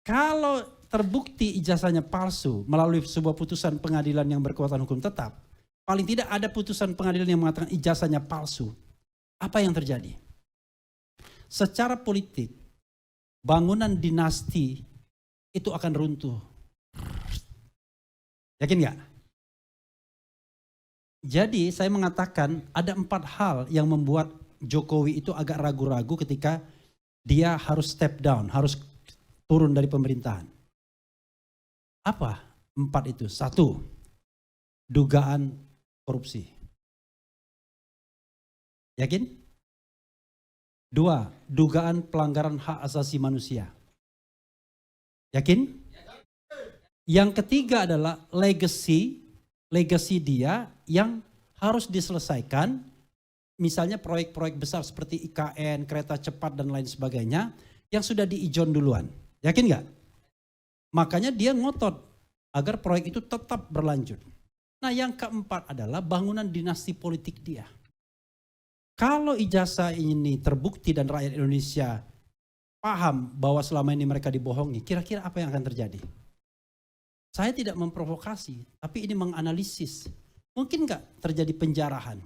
Kalau terbukti ijazahnya palsu melalui sebuah putusan pengadilan yang berkekuatan hukum tetap, paling tidak ada putusan pengadilan yang mengatakan ijazahnya palsu. Apa yang terjadi? Secara politik, bangunan dinasti itu akan runtuh. Yakin nggak? Jadi saya mengatakan ada 4 hal yang membuat Jokowi itu agak ragu-ragu ketika dia harus step down, harus turun dari pemerintahan. Apa 4 itu? 1, dugaan korupsi. Yakin? 2, dugaan pelanggaran hak asasi manusia. Yakin? Yang ketiga adalah legacy dia yang harus diselesaikan, misalnya proyek-proyek besar seperti IKN, kereta cepat dan lain sebagainya yang sudah diijon duluan. Yakin nggak? Makanya dia ngotot agar proyek itu tetap berlanjut. Nah yang keempat adalah bangunan dinasti politik dia. Kalau ijazah ini terbukti dan rakyat Indonesia paham bahwa selama ini mereka dibohongi, kira-kira apa yang akan terjadi? Saya tidak memprovokasi, tapi ini menganalisis. Mungkin nggak terjadi penjarahan?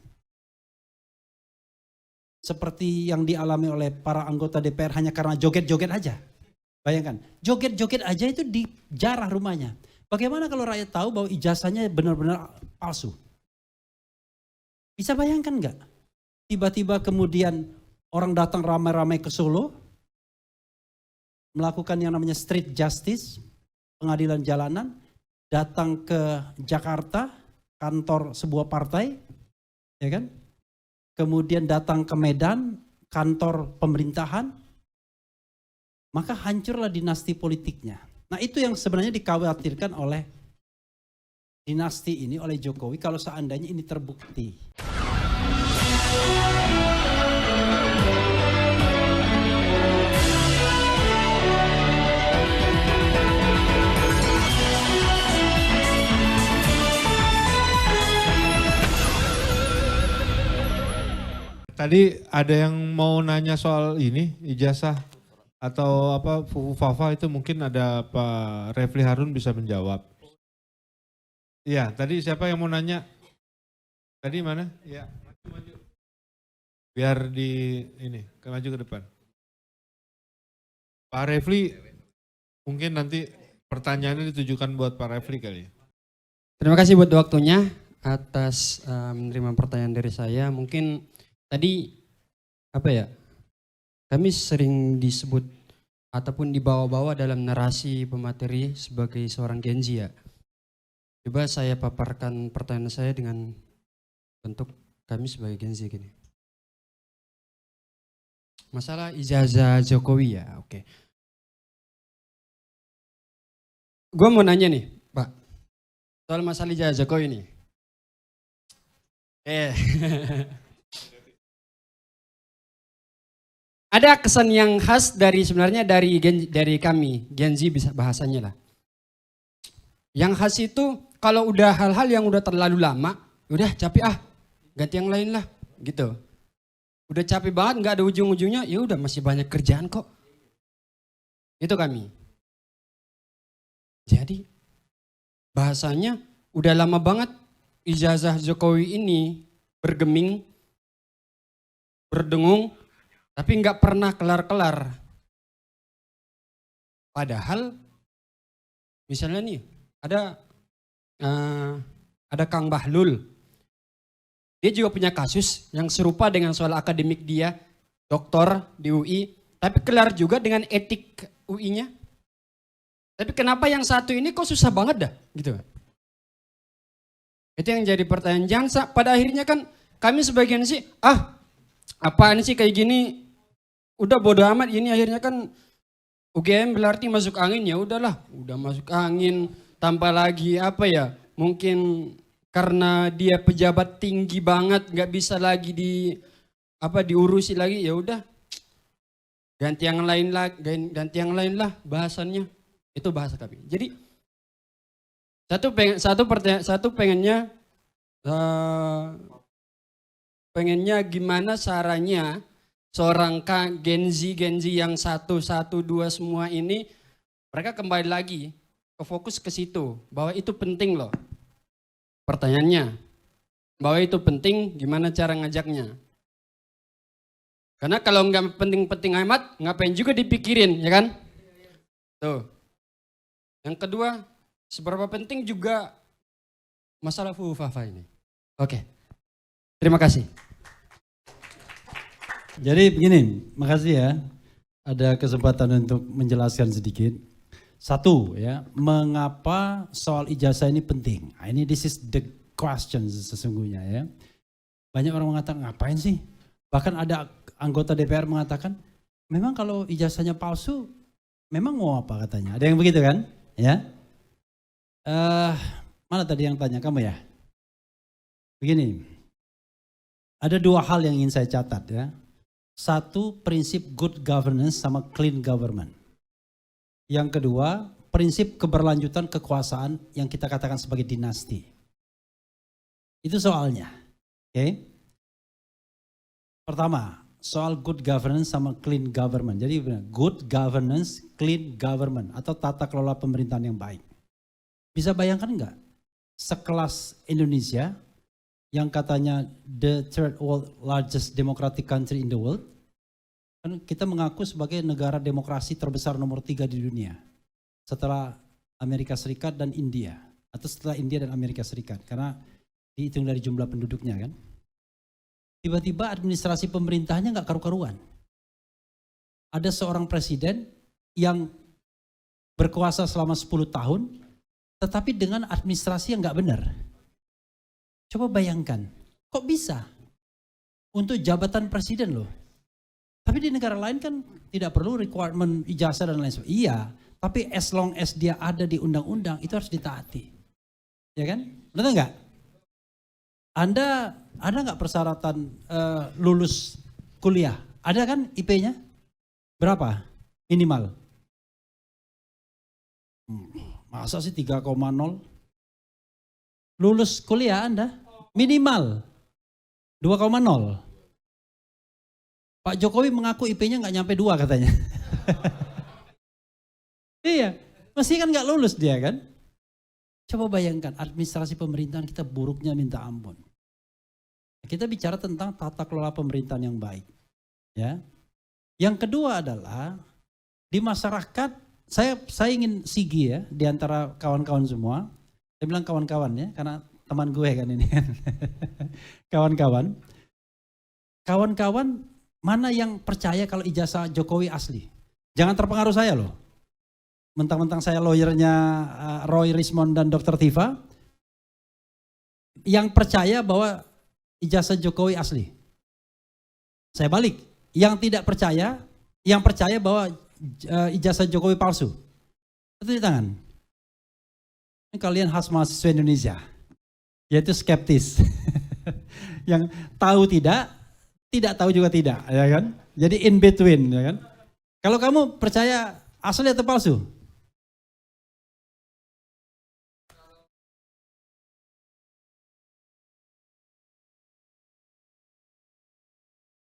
Seperti yang dialami oleh para anggota DPR hanya karena joget-joget aja. Bayangkan, joget-joget aja itu dijarah rumahnya. Bagaimana kalau rakyat tahu bahwa ijazahnya benar-benar palsu? Bisa bayangkan nggak? Tiba-tiba kemudian orang datang ramai-ramai ke Solo, melakukan yang namanya street justice, pengadilan jalanan, datang ke Jakarta, kantor sebuah partai, ya kan? Kemudian datang ke Medan, kantor pemerintahan, maka hancurlah dinasti politiknya. Nah itu yang sebenarnya dikhawatirkan oleh dinasti ini, oleh Jokowi kalau seandainya ini terbukti. Tadi ada yang mau nanya soal ini, ijazah atau apa Fafa itu mungkin ada Pak Refli Harun bisa menjawab. Iya, tadi siapa yang mau nanya? Tadi mana? Iya, maju. Biar di ini, maju ke depan. Pak Refli, mungkin nanti pertanyaannya ditujukan buat Pak Refli kali. Terima kasih buat waktunya atas menerima pertanyaan dari saya. Mungkin tadi apa ya? Kami sering disebut ataupun dibawa-bawa dalam narasi pemateri sebagai seorang Gen Z ya. Coba saya paparkan pertanyaan saya dengan bentuk kami sebagai Gen Z gini. Masalah ijazah Jokowi ya, oke. Gue mau nanya nih, Pak. Soal masalah ijazah Jokowi nih. Ada kesan yang khas sebenarnya dari kami, Gen Z bisa bahasanya lah. Yang khas itu kalau udah hal-hal yang udah terlalu lama, udah capek ganti yang lain lah, gitu. Udah capek banget, nggak ada ujung-ujungnya, ya udah masih banyak kerjaan kok. Itu kami. Jadi bahasanya udah lama banget ijazah Jokowi ini bergeming, berdengung, tapi nggak pernah kelar-kelar. Padahal misalnya nih ada Kang Bahlul. Dia juga punya kasus yang serupa dengan soal akademik dia, doktor di UI, tapi kelar juga dengan etik UI-nya. Tapi kenapa yang satu ini kok susah banget dah gitu. Itu yang jadi pertanyaan. Jangan pada akhirnya kan kami sebagian sih apaan sih kayak gini, udah bodo amat ini akhirnya kan UGM berarti masuk angin, ya udahlah, udah masuk angin tanpa lagi mungkin karena dia pejabat tinggi banget nggak bisa lagi diurusi lagi, ya udah ganti yang lain lah bahasannya. Itu bahasa kami. Jadi pengennya gimana caranya seorang Gen Z yang 1, 2 semua ini Mereka kembali lagi ke fokus ke situ, bahwa itu penting loh. Pertanyaannya, bahwa itu penting, gimana cara ngajaknya? Karena kalau nggak penting-penting amat, ngapain juga dipikirin, ya kan? Tuh. Yang kedua, seberapa penting juga masalah fufafa ini. Oke, terima kasih. Jadi begini, makasih ya. Ada kesempatan untuk menjelaskan sedikit. Satu ya, mengapa soal ijazah ini penting? Nah, ini this is the question sesungguhnya ya. Banyak orang mengatakan ngapain sih? Bahkan ada anggota DPR mengatakan, memang kalau ijazahnya palsu, memang mau apa katanya? Ada yang begitu kan? Ya. Mana tadi yang tanya kamu ya? Begini, ada dua hal yang ingin saya catat ya. Satu, prinsip good governance sama clean government. Yang kedua, prinsip keberlanjutan kekuasaan yang kita katakan sebagai dinasti. Itu soalnya. Oke. Pertama, soal good governance sama clean government. Jadi good governance, clean government atau tata kelola pemerintahan yang baik. Bisa bayangkan enggak? Sekelas Indonesia yang katanya the third world largest democratic country in the world, kan kita mengaku sebagai negara demokrasi terbesar nomor 3 di dunia setelah Amerika Serikat dan India, atau setelah India dan Amerika Serikat, karena dihitung dari jumlah penduduknya kan. Tiba-tiba administrasi pemerintahnya nggak karu-karuan. Ada seorang presiden yang berkuasa selama 10 tahun, tetapi dengan administrasi yang nggak benar. Coba bayangkan, kok bisa? Untuk jabatan presiden loh. Tapi di negara lain kan tidak perlu requirement ijazah dan lain sebagainya. Iya, tapi as long as dia ada di undang-undang itu harus ditaati. Ya kan? Benar nggak? Anda ada nggak persyaratan lulus kuliah? Ada kan IP-nya? Berapa? Minimal. Masa sih 3,0? Lulus kuliah Anda minimal 2,0. Pak Jokowi mengaku IP-nya nggak nyampe 2 katanya. Iya, mesti kan nggak lulus dia kan. Coba bayangkan administrasi pemerintahan kita buruknya minta ampun. Kita bicara tentang tata kelola pemerintahan yang baik. Ya. Yang kedua adalah di masyarakat, saya ingin sigi ya di antara kawan-kawan semua. Saya bilang kawan-kawan ya, karena teman gue kan ini. Kawan-kawan. Kawan-kawan mana yang percaya kalau ijazah Jokowi asli? Jangan terpengaruh saya loh. Mentang-mentang saya lawyernya Roy Rismond dan Dr. Tifa. Yang percaya bahwa ijazah Jokowi asli. Saya balik. Yang tidak percaya, yang percaya bahwa ijazah Jokowi palsu. Itu di tangan. Kalian khas mahasiswa Indonesia, yaitu skeptis. Yang tahu tidak tahu juga tidak, ya kan? Jadi in between, ya kan? Kalau kamu percaya asli atau palsu?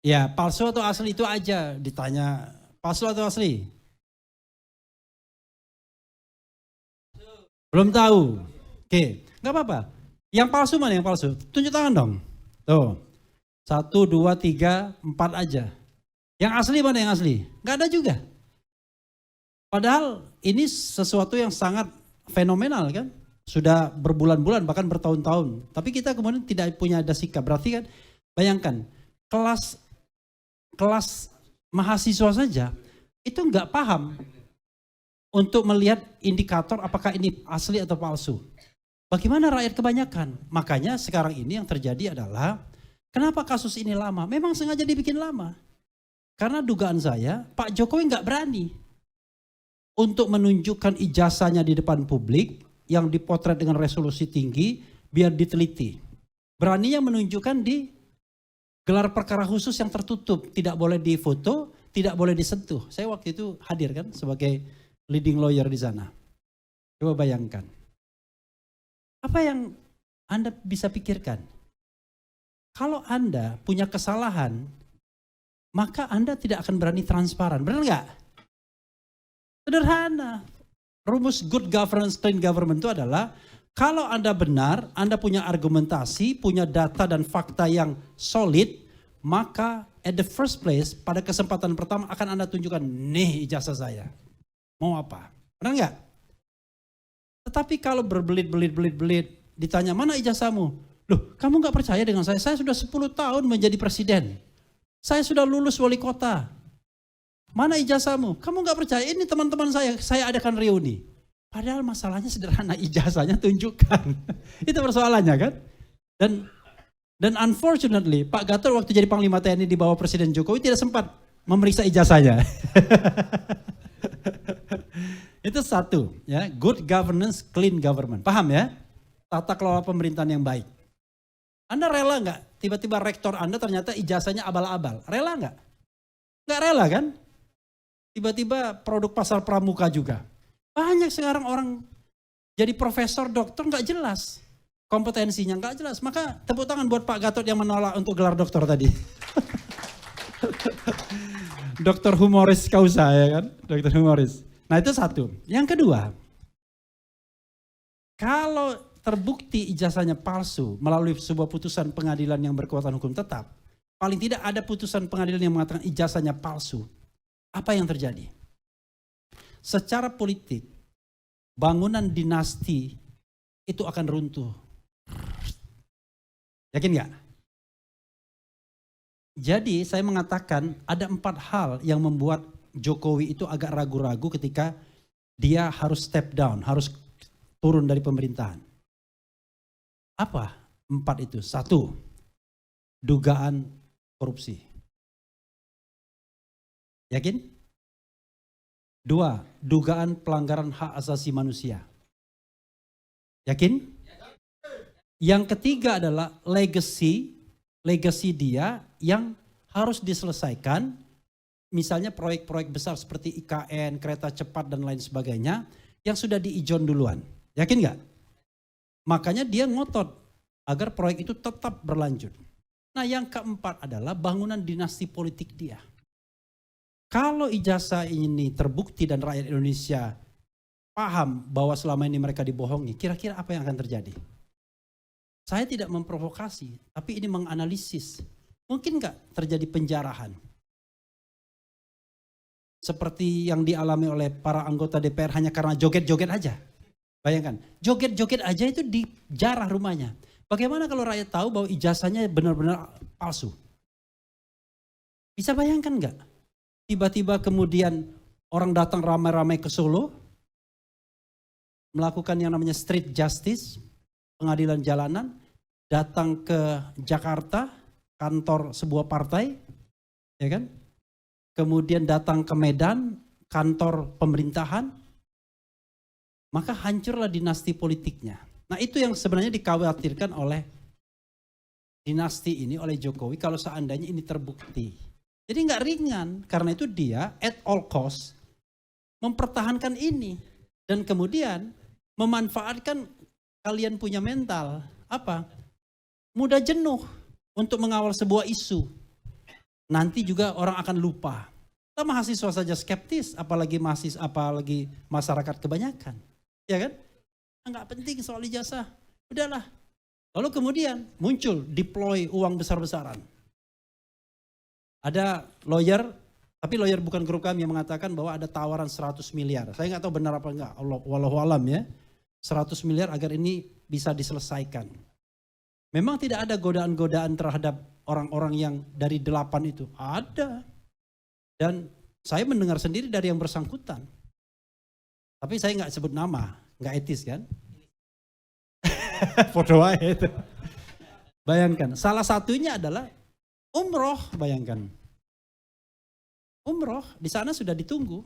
Ya, palsu atau asli itu aja ditanya. Palsu atau asli? Belum tahu. Oke, nggak apa-apa. Yang palsu mana yang palsu? Tunjuk tangan dong. Tuh. 1, 2, 3, 4 aja. Yang asli mana yang asli? Nggak ada juga. Padahal ini sesuatu yang sangat fenomenal kan. Sudah berbulan-bulan bahkan bertahun-tahun. Tapi kita kemudian tidak punya ada sikap. Berarti kan bayangkan kelas mahasiswa saja itu nggak paham untuk melihat indikator apakah ini asli atau palsu. Bagaimana rakyat kebanyakan? Makanya sekarang ini yang terjadi adalah kenapa kasus ini lama? Memang sengaja dibikin lama. Karena dugaan saya Pak Jokowi nggak berani untuk menunjukkan ijazahnya di depan publik yang dipotret dengan resolusi tinggi biar diteliti. Beraninya menunjukkan di gelar perkara khusus yang tertutup, tidak boleh difoto, tidak boleh disentuh. Saya waktu itu hadir kan sebagai leading lawyer di sana. Coba bayangkan. Apa yang Anda bisa pikirkan? Kalau Anda punya kesalahan, maka Anda tidak akan berani transparan. Benar nggak? Sederhana. rumus good governance, clean government itu adalah kalau Anda benar, Anda punya argumentasi, punya data dan fakta yang solid, maka at the first place, pada kesempatan pertama akan Anda tunjukkan, nih ijazah saya. Mau apa? Benar nggak? Tetapi kalau berbelit-belit, ditanya mana ijazahmu? Loh, kamu nggak percaya dengan saya? Saya sudah 10 tahun menjadi presiden. Saya sudah lulus wali kota. Mana ijazahmu? Kamu nggak percaya? Ini teman-teman saya adakan reuni. Padahal masalahnya sederhana, ijazahnya tunjukkan. Itu persoalannya kan? Dan unfortunately, Pak Gatot waktu jadi Panglima TNI di bawah Presiden Jokowi tidak sempat memeriksa ijazahnya. Itu satu, ya, good governance, clean government. Paham ya? Tata kelola pemerintahan yang baik. Anda rela nggak? Tiba-tiba rektor Anda ternyata ijazahnya abal-abal. Rela nggak? Nggak rela kan? Tiba-tiba produk pasar pramuka juga. Banyak sekarang orang jadi profesor, dokter nggak jelas. Kompetensinya nggak jelas. Maka tepuk tangan buat Pak Gatot yang menolak untuk gelar doktor tadi. Dokter humoris causa ya kan? Dokter humoris. Nah itu satu. Yang kedua, kalau terbukti ijazahnya palsu melalui sebuah putusan pengadilan yang berkekuatan hukum tetap, paling tidak ada putusan pengadilan yang mengatakan ijazahnya palsu. Apa yang terjadi? Secara politik, bangunan dinasti itu akan runtuh. Yakin nggak? Jadi saya mengatakan ada 4 hal yang membuat Jokowi itu agak ragu-ragu ketika dia harus step down, harus turun dari pemerintahan. Apa 4 itu? 1, dugaan korupsi. Yakin? 2, dugaan pelanggaran hak asasi manusia. Yakin? Yang ketiga adalah legacy dia yang harus diselesaikan. Misalnya proyek-proyek besar seperti IKN, kereta cepat dan lain sebagainya yang sudah diijon duluan. Yakin nggak? Makanya dia ngotot agar proyek itu tetap berlanjut. Nah yang keempat adalah bangunan dinasti politik dia. Kalau ijazah ini terbukti dan rakyat Indonesia paham bahwa selama ini mereka dibohongi, kira-kira apa yang akan terjadi? Saya tidak memprovokasi, tapi ini menganalisis. Mungkin nggak terjadi penjarahan? Seperti yang dialami oleh para anggota DPR hanya karena joget-joget aja. Bayangkan, joget-joget aja itu dijarah rumahnya. Bagaimana kalau rakyat tahu bahwa ijazahnya benar-benar palsu? Bisa bayangkan nggak? Tiba-tiba kemudian orang datang ramai-ramai ke Solo, melakukan yang namanya street justice, pengadilan jalanan, datang ke Jakarta, kantor sebuah partai, ya kan? Kemudian datang ke Medan, kantor pemerintahan, maka hancurlah dinasti politiknya. Nah itu yang sebenarnya dikhawatirkan oleh dinasti ini, oleh Jokowi kalau seandainya ini terbukti. Jadi nggak ringan, karena itu dia at all cost mempertahankan ini. Dan kemudian memanfaatkan kalian punya mental, apa? Mudah jenuh untuk mengawal sebuah isu. Nanti juga orang akan lupa. Kita mahasiswa saja skeptis, apalagi masyarakat kebanyakan. Ya kan? Nggak penting soal ijazah. Udahlah. Lalu kemudian muncul deploy uang besar-besaran. Ada lawyer, tapi lawyer bukan grup kami yang mengatakan bahwa ada tawaran 100 miliar. Saya nggak tahu benar apa enggak, wallahu alam ya. 100 miliar agar ini bisa diselesaikan. Memang tidak ada godaan-godaan terhadap orang-orang yang dari 8 itu. Ada. Dan saya mendengar sendiri dari yang bersangkutan. Tapi saya nggak sebut nama, nggak etis kan. Foto aja itu. Bayangkan, salah satunya adalah umroh, bayangkan. Umroh di sana sudah ditunggu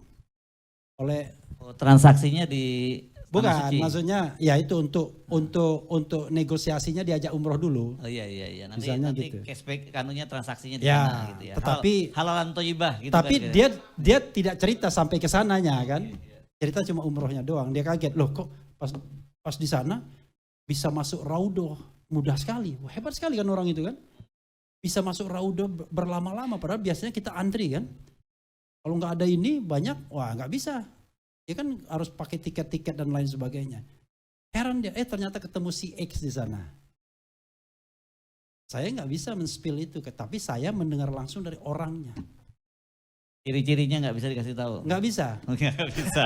oleh transaksinya di bukan, suci. maksudnya ya itu untuk negosiasinya diajak umroh dulu. Oh iya. Nanti gitu. cashback kanunya transaksinya di Ya, sana gitu ya. tetapi halalan thayyibah gitu tapi kan. dia tidak cerita sampai ke sananya kan. Cerita cuma umrohnya doang. Dia kaget, loh kok pas di sana bisa masuk raudoh mudah sekali. Wah, hebat sekali kan orang itu kan. Bisa masuk raudoh berlama-lama padahal biasanya kita antri kan. Kalau nggak ada ini banyak, wah nggak bisa. Ya kan harus pakai tiket-tiket dan lain sebagainya. Heran dia, ternyata ketemu si X di sana. Saya nggak bisa men-spill itu, tapi saya mendengar langsung dari orangnya. Ciri-cirinya nggak bisa dikasih tahu. Nggak bisa. Nggak bisa.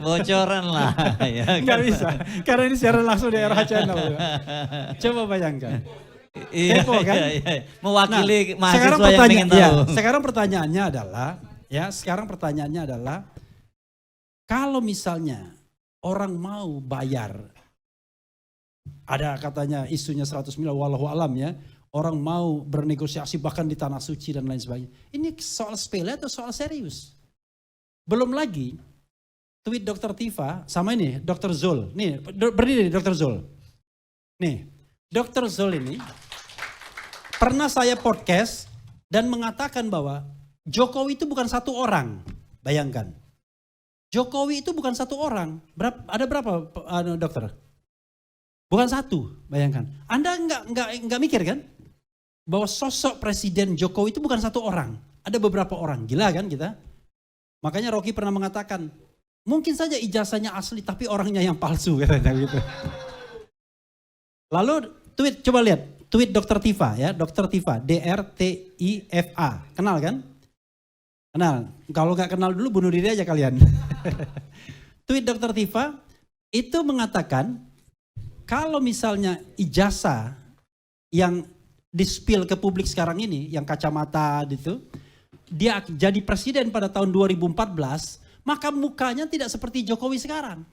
Bocoran lah. Ya, Nggak kan? bisa, karena ini siaran langsung di RH Channel. Ya. Coba bayangkan. Iya, Kepo kan? iya. Mewakili Nah, sekarang mahasiswa yang ingin tahu. sekarang pertanyaannya adalah, kalau misalnya orang mau bayar, ada katanya isunya 100 miliar, wallahu alam ya, orang mau bernegosiasi bahkan di tanah suci dan lain sebagainya. Ini soal sepele atau soal serius? Belum lagi tweet Dr. Tifa sama ini Dr. Zul. Nih, berdiri Dr. Zul. Nih, Dr. Zul ini pernah saya podcast dan mengatakan bahwa Jokowi itu bukan satu orang. Bayangkan. Jokowi itu bukan satu orang. Ada berapa dokter? Bukan satu, bayangkan. Anda nggak mikir kan? Bahwa sosok Presiden Jokowi itu bukan satu orang. Ada beberapa orang. Gila kan kita? Makanya Rocky pernah mengatakan, mungkin saja ijazahnya asli tapi orangnya yang palsu katanya gitu. Lalu tweet, coba lihat. Tweet Dr. Tifa ya, Dr. Tifa, DRTIFA. Kenal kan? Kenal. Kalau nggak kenal dulu bunuh diri aja kalian. Tweet Dr. Tifa itu mengatakan, kalau misalnya ijazah yang di-spill ke publik sekarang ini, yang kacamata gitu, dia jadi presiden pada tahun 2014, maka mukanya tidak seperti Jokowi sekarang.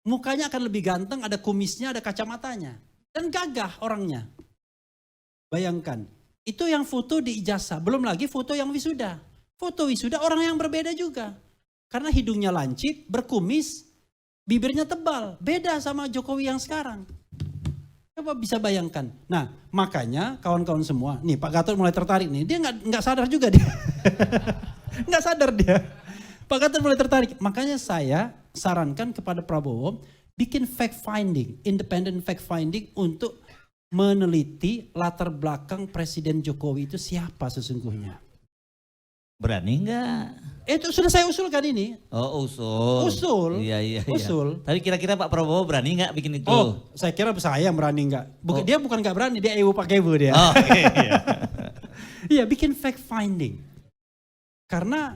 Mukanya akan lebih ganteng, ada kumisnya, ada kacamatanya. Dan gagah orangnya. Bayangkan, itu yang foto di ijazah, belum lagi foto yang wisuda. Foto wisuda orang yang berbeda juga. Karena hidungnya lancip, berkumis, bibirnya tebal, beda sama Jokowi yang sekarang. Coba bisa bayangkan. Nah, makanya kawan-kawan semua, nih Pak Gatot mulai tertarik nih. Dia nggak sadar juga dia. Nggak sadar dia. Pak Gatot mulai tertarik. Makanya saya sarankan kepada Prabowo, bikin fact finding, independent fact finding untuk meneliti latar belakang Presiden Jokowi itu siapa sesungguhnya. Berani nggak? Itu sudah saya usulkan ini. Oh, usul. Iya. Usul. Tapi kira-kira Pak Prabowo berani nggak bikin itu? Oh, saya kira saya yang berani enggak. Dia bukan enggak berani, dia pakai ewu dia. Oh, iya. Iya, bikin fact finding. Karena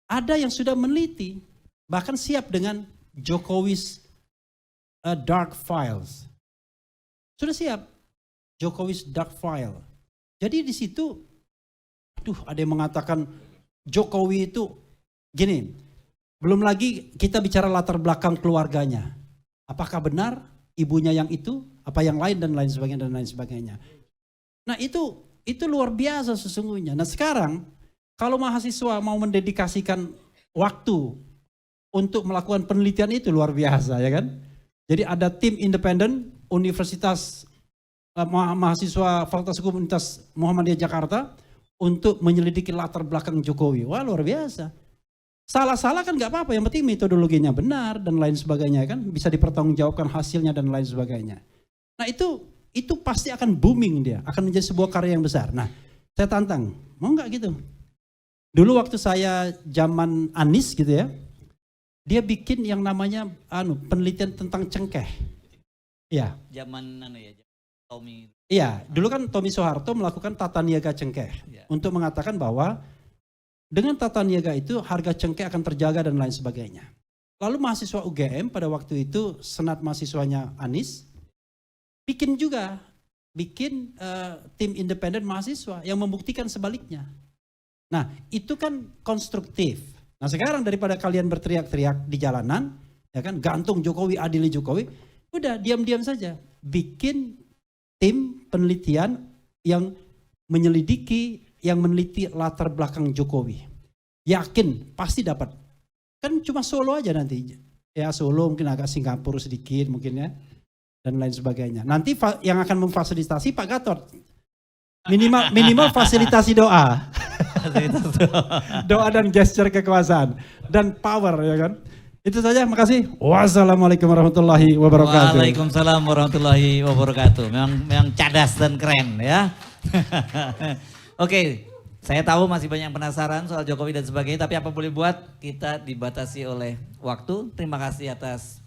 ada yang sudah meneliti, bahkan siap dengan Jokowi's dark files. Sudah siap. Jokowi's dark file. Jadi di situ, ada yang mengatakan Jokowi itu gini, belum lagi kita bicara latar belakang keluarganya. Apakah benar ibunya yang itu, apa yang lain dan lain sebagainya. Nah itu luar biasa sesungguhnya. Nah sekarang kalau mahasiswa mau mendedikasikan waktu untuk melakukan penelitian itu luar biasa ya kan. Jadi ada tim independen Universitas mahasiswa Fakultas Hukum Universitas Muhammadiyah Jakarta untuk menyelidiki latar belakang Jokowi. Wah luar biasa. Salah-salah kan nggak apa-apa, yang penting metodologinya benar dan lain sebagainya kan. Bisa dipertanggungjawabkan hasilnya dan lain sebagainya. Nah itu pasti akan booming dia, akan menjadi sebuah karya yang besar. Nah saya tantang, mau nggak gitu? Dulu waktu saya zaman Anies gitu ya, dia bikin yang namanya penelitian tentang cengkeh. Iya. Zaman Tommy. Iya, dulu kan Tommy Soeharto melakukan tata niaga cengkeh untuk mengatakan bahwa dengan tata niaga itu harga cengkeh akan terjaga dan lain sebagainya. Lalu mahasiswa UGM pada waktu itu senat mahasiswanya Anies bikin tim independen mahasiswa yang membuktikan sebaliknya. Nah itu kan konstruktif. Nah sekarang daripada kalian berteriak-teriak di jalanan, ya kan gantung Jokowi, adili Jokowi, udah diam-diam saja bikin tim penelitian yang menyelidiki, yang meneliti latar belakang Jokowi. Yakin pasti dapat. Kan cuma Solo aja nanti. Ya Solo mungkin agak Singapura sedikit mungkin ya. Dan lain sebagainya. Nanti yang akan memfasilitasi Pak Gatot. Minimal fasilitasi doa. Doa dan gesture kekuasaan. Dan power ya kan. Itu saja, makasih. Wassalamualaikum warahmatullahi wabarakatuh. Waalaikumsalam warahmatullahi wabarakatuh. Memang cadas dan keren ya. Oke, Saya tahu masih banyak yang penasaran soal Jokowi dan sebagainya, tapi apa boleh buat, kita dibatasi oleh waktu. Terima kasih atas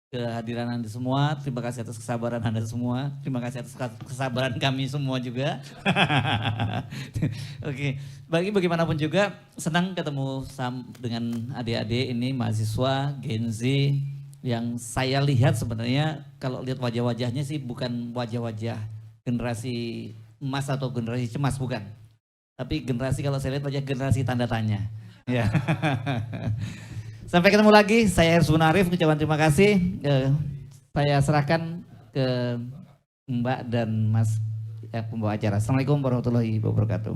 kehadiran Anda semua, terima kasih atas kesabaran Anda semua, terima kasih atas kesabaran kami semua juga. Oke, bagaimanapun juga senang ketemu dengan adik-adik ini, mahasiswa Gen Z, yang saya lihat sebenarnya kalau lihat wajah-wajahnya sih bukan wajah-wajah generasi emas atau generasi cemas, bukan. Tapi generasi, kalau saya lihat wajah generasi tanda tanya. Ya. Sampai ketemu lagi, saya Hersbun Arif, ucapan terima kasih. Saya serahkan ke Mbak dan Mas pembawa acara. Assalamualaikum warahmatullahi wabarakatuh.